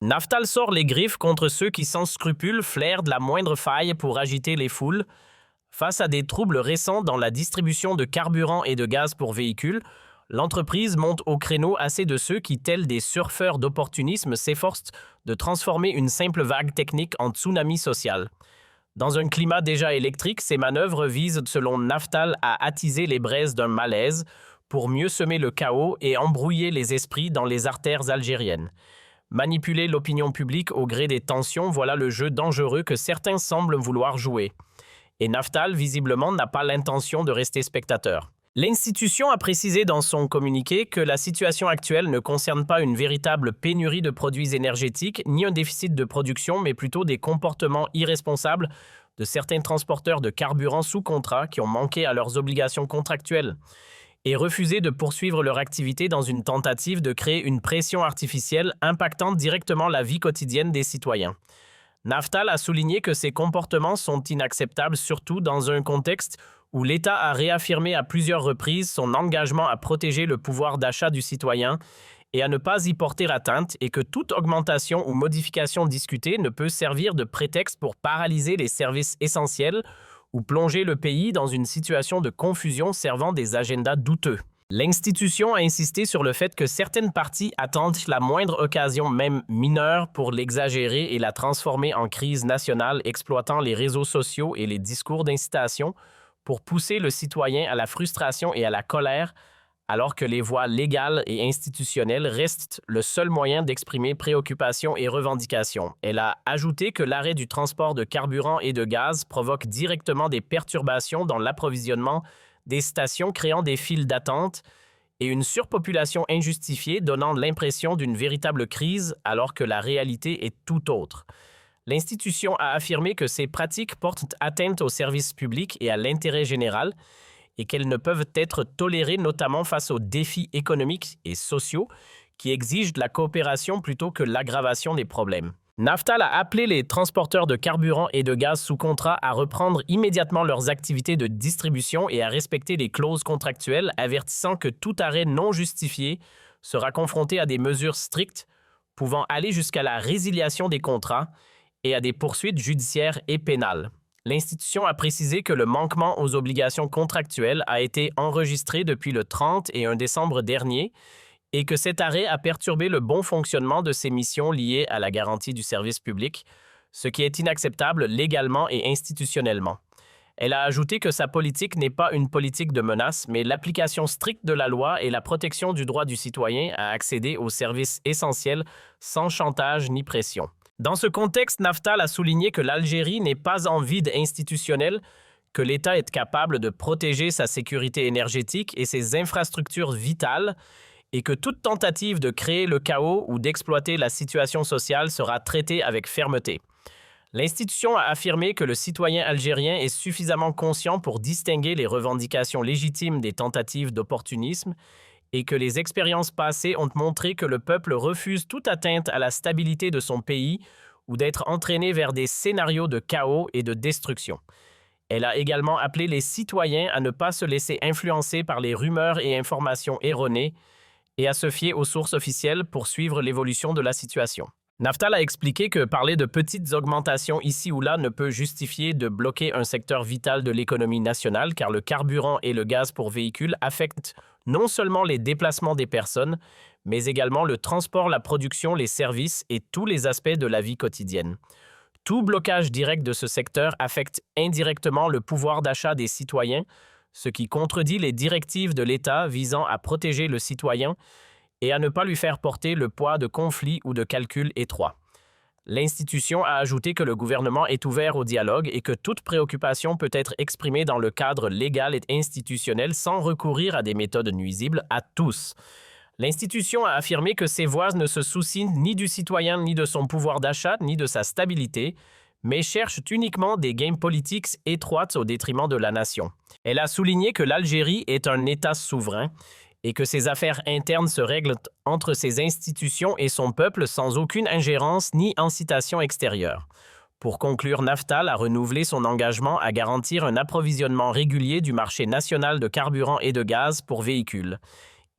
Naftal sort les griffes contre ceux qui, sans scrupule, flairent de la moindre faille pour agiter les foules. Face à des troubles récents dans la distribution de carburant et de gaz pour véhicules, l'entreprise monte au créneau assez de ceux qui, tels des surfeurs d'opportunisme, s'efforcent de transformer une simple vague technique en tsunami social. Dans un climat déjà électrique, ces manœuvres visent, selon Naftal, à attiser les braises d'un malaise pour mieux semer le chaos et embrouiller les esprits dans les artères algériennes. Manipuler l'opinion publique au gré des tensions, voilà le jeu dangereux que certains semblent vouloir jouer. Et Naftal, visiblement, n'a pas l'intention de rester spectateur. L'institution a précisé dans son communiqué que la situation actuelle ne concerne pas une véritable pénurie de produits énergétiques ni un déficit de production, mais plutôt des comportements irresponsables de certains transporteurs de carburant sous contrat qui ont manqué à leurs obligations contractuelles et refusé de poursuivre leur activité dans une tentative de créer une pression artificielle impactant directement la vie quotidienne des citoyens. Naftal a souligné que ces comportements sont inacceptables, surtout dans un contexte où l'État a réaffirmé à plusieurs reprises son engagement à protéger le pouvoir d'achat du citoyen et à ne pas y porter atteinte, et que toute augmentation ou modification discutée ne peut servir de prétexte pour paralyser les services essentiels ou plonger le pays dans une situation de confusion servant des agendas douteux. L'institution a insisté sur le fait que certaines parties attendent la moindre occasion, même mineure, pour l'exagérer et la transformer en crise nationale, exploitant les réseaux sociaux et les discours d'incitation pour pousser le citoyen à la frustration et à la colère, alors que les voies légales et institutionnelles restent le seul moyen d'exprimer préoccupations et revendications. Elle a ajouté que l'arrêt du transport de carburant et de gaz provoque directement des perturbations dans l'approvisionnement des stations, créant des files d'attente et une surpopulation injustifiée, donnant l'impression d'une véritable crise alors que la réalité est tout autre. L'institution a affirmé que ces pratiques portent atteinte au service public et à l'intérêt général et qu'elles ne peuvent être tolérées, notamment face aux défis économiques et sociaux qui exigent de la coopération plutôt que l'aggravation des problèmes. Naftal a appelé les transporteurs de carburant et de gaz sous contrat à reprendre immédiatement leurs activités de distribution et à respecter les clauses contractuelles, avertissant que tout arrêt non justifié sera confronté à des mesures strictes pouvant aller jusqu'à la résiliation des contrats et à des poursuites judiciaires et pénales. L'institution a précisé que le manquement aux obligations contractuelles a été enregistré depuis le 31 décembre dernier et que cet arrêt a perturbé le bon fonctionnement de ses missions liées à la garantie du service public, ce qui est inacceptable légalement et institutionnellement. Elle a ajouté que sa politique n'est pas une politique de menace, mais l'application stricte de la loi et la protection du droit du citoyen à accéder aux services essentiels sans chantage ni pression. Dans ce contexte, Naftal a souligné que l'Algérie n'est pas en vide institutionnel, que l'État est capable de protéger sa sécurité énergétique et ses infrastructures vitales, et que toute tentative de créer le chaos ou d'exploiter la situation sociale sera traitée avec fermeté. L'institution a affirmé que le citoyen algérien est suffisamment conscient pour distinguer les revendications légitimes des tentatives d'opportunisme et que les expériences passées ont montré que le peuple refuse toute atteinte à la stabilité de son pays ou d'être entraîné vers des scénarios de chaos et de destruction. Elle a également appelé les citoyens à ne pas se laisser influencer par les rumeurs et informations erronées et à se fier aux sources officielles pour suivre l'évolution de la situation. Naftal a expliqué que parler de petites augmentations ici ou là ne peut justifier de bloquer un secteur vital de l'économie nationale, car le carburant et le gaz pour véhicules affectent non seulement les déplacements des personnes, mais également le transport, la production, les services et tous les aspects de la vie quotidienne. Tout blocage direct de ce secteur affecte indirectement le pouvoir d'achat des citoyens, ce qui contredit les directives de l'État visant à protéger le citoyen et à ne pas lui faire porter le poids de conflits ou de calculs étroits. L'institution a ajouté que le gouvernement est ouvert au dialogue et que toute préoccupation peut être exprimée dans le cadre légal et institutionnel sans recourir à des méthodes nuisibles à tous. L'institution a affirmé que ses voix ne se soucient ni du citoyen, ni de son pouvoir d'achat, ni de sa stabilité, mais cherchent uniquement des gains politiques étroits au détriment de la nation. Elle a souligné que l'Algérie est un État souverain et que ses affaires internes se règlent entre ses institutions et son peuple sans aucune ingérence ni incitation extérieure. Pour conclure, Naftal a renouvelé son engagement à garantir un approvisionnement régulier du marché national de carburant et de gaz pour véhicules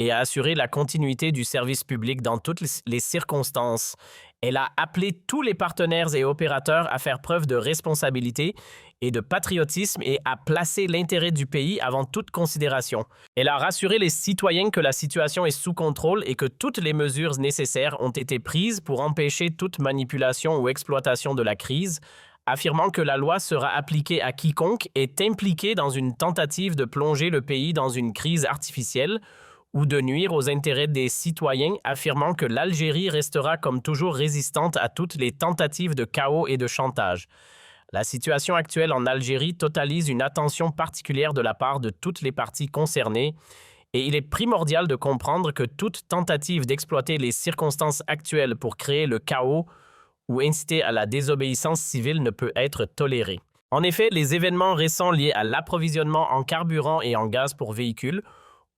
et à assurer la continuité du service public dans toutes les circonstances. Elle a appelé tous les partenaires et opérateurs à faire preuve de responsabilité et de patriotisme et à placer l'intérêt du pays avant toute considération. Elle a rassuré les citoyens que la situation est sous contrôle et que toutes les mesures nécessaires ont été prises pour empêcher toute manipulation ou exploitation de la crise, affirmant que la loi sera appliquée à quiconque est impliqué dans une tentative de plonger le pays dans une crise artificielle ou de nuire aux intérêts des citoyens, affirmant que l'Algérie restera comme toujours résistante à toutes les tentatives de chaos et de chantage. La situation actuelle en Algérie totalise une attention particulière de la part de toutes les parties concernées et il est primordial de comprendre que toute tentative d'exploiter les circonstances actuelles pour créer le chaos ou inciter à la désobéissance civile ne peut être tolérée. En effet, les événements récents liés à l'approvisionnement en carburant et en gaz pour véhicules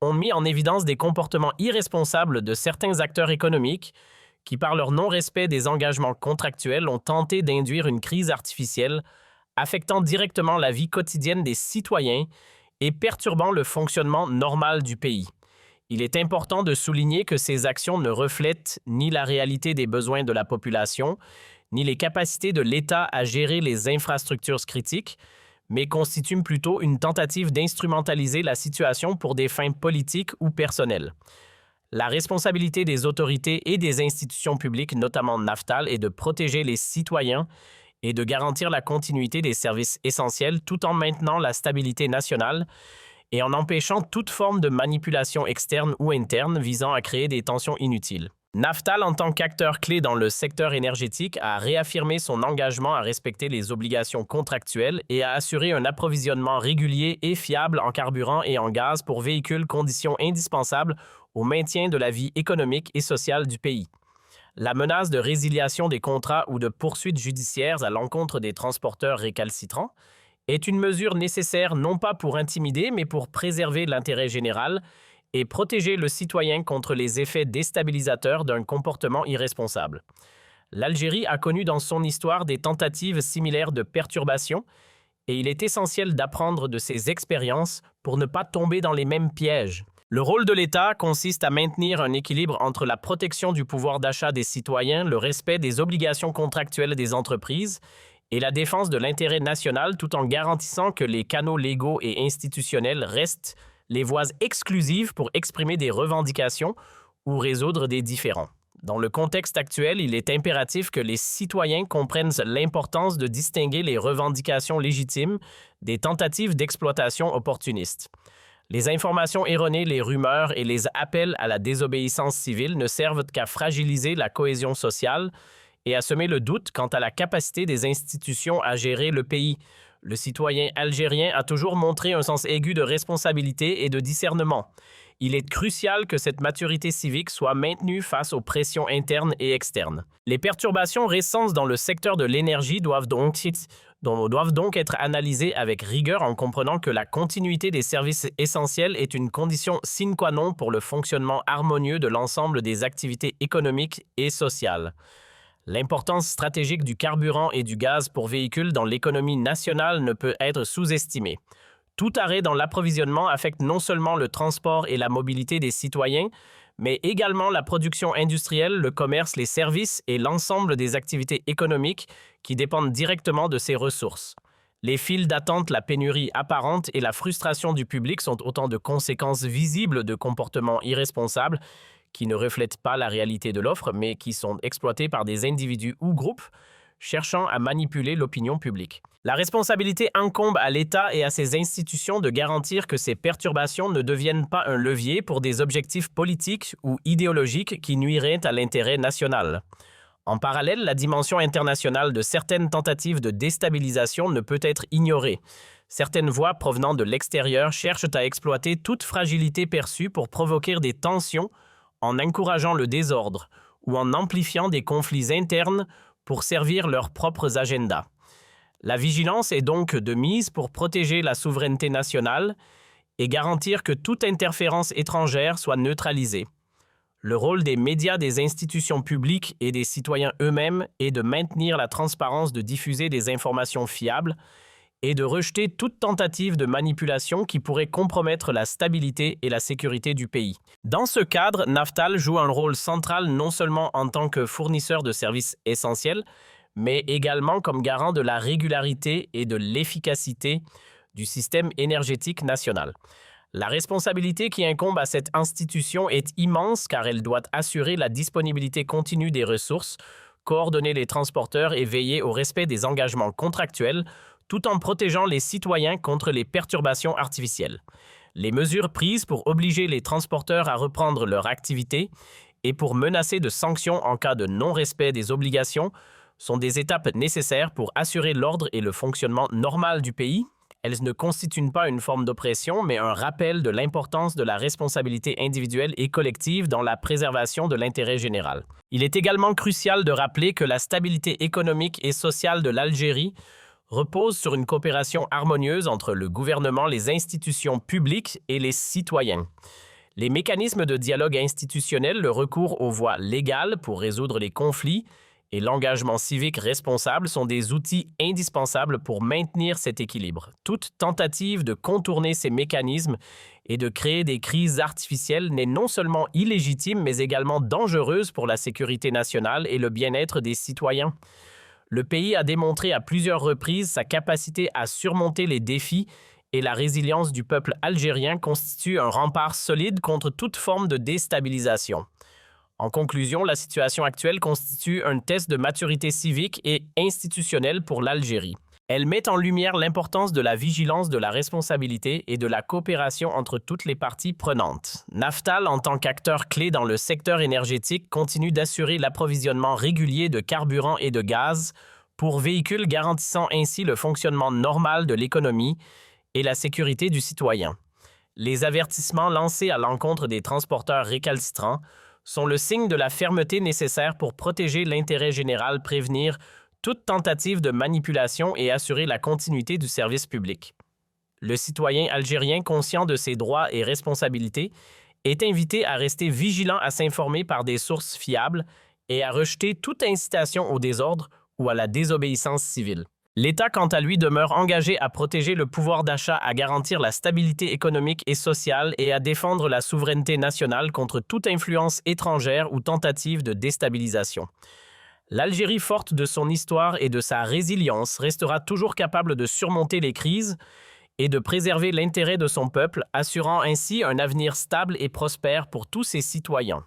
ont mis en évidence des comportements irresponsables de certains acteurs économiques qui, par leur non-respect des engagements contractuels, ont tenté d'induire une crise artificielle affectant directement la vie quotidienne des citoyens et perturbant le fonctionnement normal du pays. Il est important de souligner que ces actions ne reflètent ni la réalité des besoins de la population, ni les capacités de l'État à gérer les infrastructures critiques, mais constituent plutôt une tentative d'instrumentaliser la situation pour des fins politiques ou personnelles. La responsabilité des autorités et des institutions publiques, notamment Naftal, est de protéger les citoyens et de garantir la continuité des services essentiels tout en maintenant la stabilité nationale et en empêchant toute forme de manipulation externe ou interne visant à créer des tensions inutiles. Naftal, en tant qu'acteur clé dans le secteur énergétique, a réaffirmé son engagement à respecter les obligations contractuelles et à assurer un approvisionnement régulier et fiable en carburant et en gaz pour véhicules, condition indispensable au maintien de la vie économique et sociale du pays. La menace de résiliation des contrats ou de poursuites judiciaires à l'encontre des transporteurs récalcitrants est une mesure nécessaire non pas pour intimider, mais pour préserver l'intérêt général et protéger le citoyen contre les effets déstabilisateurs d'un comportement irresponsable. L'Algérie a connu dans son histoire des tentatives similaires de perturbation et il est essentiel d'apprendre de ces expériences pour ne pas tomber dans les mêmes pièges. Le rôle de l'État consiste à maintenir un équilibre entre la protection du pouvoir d'achat des citoyens, le respect des obligations contractuelles des entreprises et la défense de l'intérêt national tout en garantissant que les canaux légaux et institutionnels restent les voies exclusives pour exprimer des revendications ou résoudre des différends. Dans le contexte actuel, il est impératif que les citoyens comprennent l'importance de distinguer les revendications légitimes des tentatives d'exploitation opportunistes. Les informations erronées, les rumeurs et les appels à la désobéissance civile ne servent qu'à fragiliser la cohésion sociale et à semer le doute quant à la capacité des institutions à gérer le pays. Le citoyen algérien a toujours montré un sens aigu de responsabilité et de discernement. Il est crucial que cette maturité civique soit maintenue face aux pressions internes et externes. Les perturbations récentes dans le secteur de l'énergie doivent donc être analysées avec rigueur en comprenant que la continuité des services essentiels est une condition sine qua non pour le fonctionnement harmonieux de l'ensemble des activités économiques et sociales. L'importance stratégique du carburant et du gaz pour véhicules dans l'économie nationale ne peut être sous-estimée. Tout arrêt dans l'approvisionnement affecte non seulement le transport et la mobilité des citoyens, mais également la production industrielle, le commerce, les services et l'ensemble des activités économiques qui dépendent directement de ces ressources. Les files d'attente, la pénurie apparente et la frustration du public sont autant de conséquences visibles de comportements irresponsables qui ne reflètent pas la réalité de l'offre, mais qui sont exploités par des individus ou groupes cherchant à manipuler l'opinion publique. La responsabilité incombe à l'État et à ses institutions de garantir que ces perturbations ne deviennent pas un levier pour des objectifs politiques ou idéologiques qui nuiraient à l'intérêt national. En parallèle, la dimension internationale de certaines tentatives de déstabilisation ne peut être ignorée. Certaines voix provenant de l'extérieur cherchent à exploiter toute fragilité perçue pour provoquer des tensions en encourageant le désordre ou en amplifiant des conflits internes pour servir leurs propres agendas. La vigilance est donc de mise pour protéger la souveraineté nationale et garantir que toute interférence étrangère soit neutralisée. Le rôle des médias, des institutions publiques et des citoyens eux-mêmes est de maintenir la transparence, de diffuser des informations fiables et de rejeter toute tentative de manipulation qui pourrait compromettre la stabilité et la sécurité du pays. Dans ce cadre, Naftal joue un rôle central non seulement en tant que fournisseur de services essentiels, mais également comme garant de la régularité et de l'efficacité du système énergétique national. La responsabilité qui incombe à cette institution est immense car elle doit assurer la disponibilité continue des ressources, coordonner les transporteurs et veiller au respect des engagements contractuels, tout en protégeant les citoyens contre les perturbations artificielles. Les mesures prises pour obliger les transporteurs à reprendre leur activité et pour menacer de sanctions en cas de non-respect des obligations sont des étapes nécessaires pour assurer l'ordre et le fonctionnement normal du pays. Elles ne constituent pas une forme d'oppression, mais un rappel de l'importance de la responsabilité individuelle et collective dans la préservation de l'intérêt général. Il est également crucial de rappeler que la stabilité économique et sociale de l'Algérie repose sur une coopération harmonieuse entre le gouvernement, les institutions publiques et les citoyens. Les mécanismes de dialogue institutionnel, le recours aux voies légales pour résoudre les conflits et l'engagement civique responsable sont des outils indispensables pour maintenir cet équilibre. Toute tentative de contourner ces mécanismes et de créer des crises artificielles n'est non seulement illégitime, mais également dangereuse pour la sécurité nationale et le bien-être des citoyens. Le pays a démontré à plusieurs reprises sa capacité à surmonter les défis et la résilience du peuple algérien constitue un rempart solide contre toute forme de déstabilisation. En conclusion, la situation actuelle constitue un test de maturité civique et institutionnelle pour l'Algérie. Elle met en lumière l'importance de la vigilance, de la responsabilité et de la coopération entre toutes les parties prenantes. Naftal, en tant qu'acteur clé dans le secteur énergétique, continue d'assurer l'approvisionnement régulier de carburant et de gaz pour véhicules, garantissant ainsi le fonctionnement normal de l'économie et la sécurité du citoyen. Les avertissements lancés à l'encontre des transporteurs récalcitrants sont le signe de la fermeté nécessaire pour protéger l'intérêt général, prévenir toute tentative de manipulation et assurer la continuité du service public. Le citoyen algérien, conscient de ses droits et responsabilités, est invité à rester vigilant, à s'informer par des sources fiables et à rejeter toute incitation au désordre ou à la désobéissance civile. L'État, quant à lui, demeure engagé à protéger le pouvoir d'achat, à garantir la stabilité économique et sociale et à défendre la souveraineté nationale contre toute influence étrangère ou tentative de déstabilisation. L'Algérie, forte de son histoire et de sa résilience, restera toujours capable de surmonter les crises et de préserver l'intérêt de son peuple, assurant ainsi un avenir stable et prospère pour tous ses citoyens.